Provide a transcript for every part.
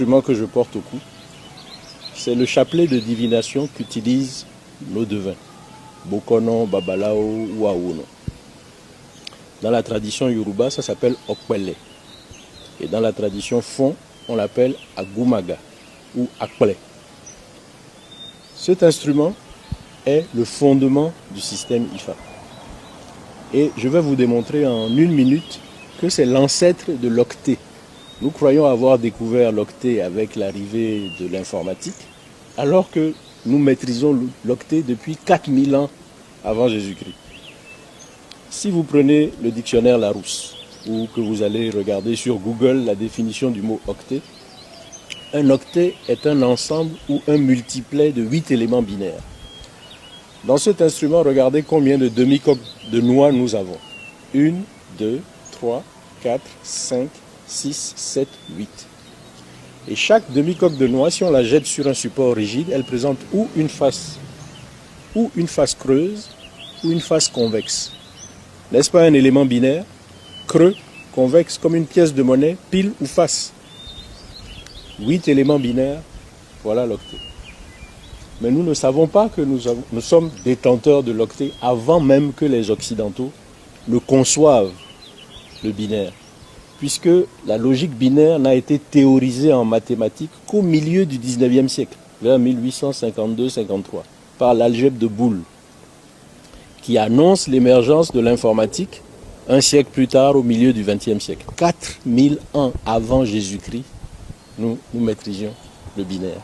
instrument que je porte au cou, c'est le chapelet de divination qu'utilisent nos devins, Bokono, Babalao ou Aouno. Dans la tradition Yoruba, ça s'appelle Okwele. Et dans la tradition Fon, on l'appelle Agumaga ou Akple. Cet instrument est le fondement du système IFA. Et je vais vous démontrer en 1 minute que c'est l'ancêtre de l'octet. Nous croyons avoir découvert l'octet avec l'arrivée de l'informatique, alors que nous maîtrisons l'octet depuis 4000 ans avant Jésus-Christ. Si vous prenez le dictionnaire Larousse, ou que vous allez regarder sur Google la définition du mot octet, un octet est un ensemble ou un multiplet de 8 éléments binaires. Dans cet instrument, regardez combien de demi-coques de noix nous avons. 1, 2, 3, 4, 5, 6, 7, 8. Et chaque demi-coque de noix, si on la jette sur un support rigide, elle présente ou une face creuse ou une face convexe. N'est-ce pas un élément binaire? Creux, convexe, comme une pièce de monnaie, pile ou face. 8 éléments binaires, voilà l'octet. Mais nous ne savons pas que nous sommes détenteurs de l'octet avant même que les Occidentaux ne conçoivent le binaire. Puisque la logique binaire n'a été théorisée en mathématiques qu'au milieu du 19e siècle, vers 1852-53, par l'algèbre de Boole, qui annonce l'émergence de l'informatique un siècle plus tard, au milieu du 20e siècle. 4000 ans avant Jésus-Christ, nous maîtrisions le binaire.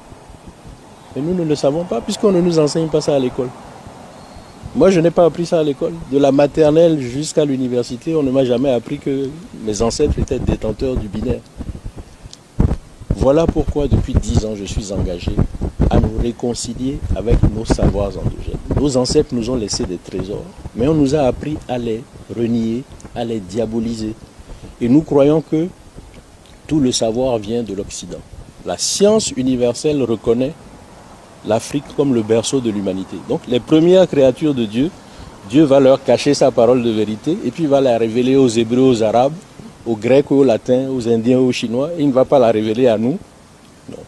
Mais nous ne le savons pas, puisqu'on ne nous enseigne pas ça à l'école. Moi, je n'ai pas appris ça à l'école. De la maternelle jusqu'à l'université, on ne m'a jamais appris que mes ancêtres étaient détenteurs du binaire. Voilà pourquoi, depuis 10 ans, je suis engagé à nous réconcilier avec nos savoirs endogènes. Nos ancêtres nous ont laissé des trésors, mais on nous a appris à les renier, à les diaboliser. Et nous croyons que tout le savoir vient de l'Occident. La science universelle reconnaît l'Afrique comme le berceau de l'humanité. Donc les premières créatures de Dieu, Dieu va leur cacher sa parole de vérité et puis va la révéler aux Hébreux, aux Arabes, aux Grecs, aux Latins, aux Indiens, aux Chinois. Et il ne va pas la révéler à nous. Non.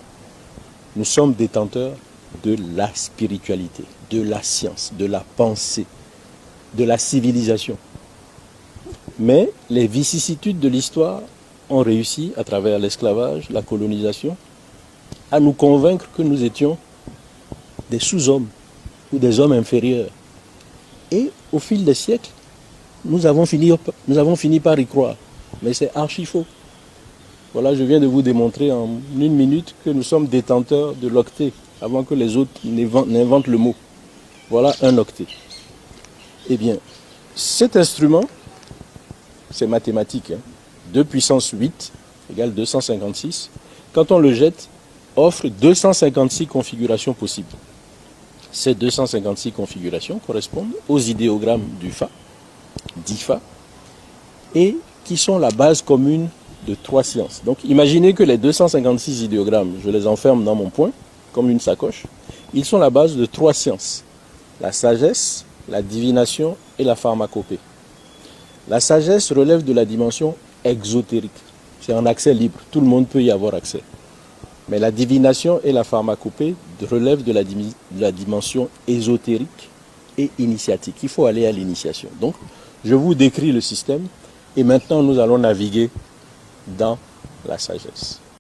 Nous sommes détenteurs de la spiritualité, de la science, de la pensée, de la civilisation. Mais les vicissitudes de l'histoire ont réussi, à travers l'esclavage, la colonisation, à nous convaincre que nous étions des sous-hommes ou des hommes inférieurs. Et au fil des siècles, nous avons fini par y croire. Mais c'est archi faux. Voilà, je viens de vous démontrer en 1 minute que nous sommes détenteurs de l'octet, avant que les autres n'inventent le mot. Voilà un octet. Eh bien, cet instrument, c'est mathématique. 2 puissance 8 égale 256. Quand on le jette, offre 256 configurations possibles. Ces 256 configurations correspondent aux idéogrammes du Fa, d'Ifa, et qui sont la base commune de 3 sciences. Donc imaginez que les 256 idéogrammes, je les enferme dans mon poing, comme une sacoche. Ils sont la base de 3 sciences. La sagesse, la divination et la pharmacopée. La sagesse relève de la dimension exotérique. C'est en accès libre, tout le monde peut y avoir accès. Mais la divination et la pharmacopée relèvent de la dimension ésotérique et initiatique. Il faut aller à l'initiation. Donc, je vous décris le système et maintenant nous allons naviguer dans la sagesse.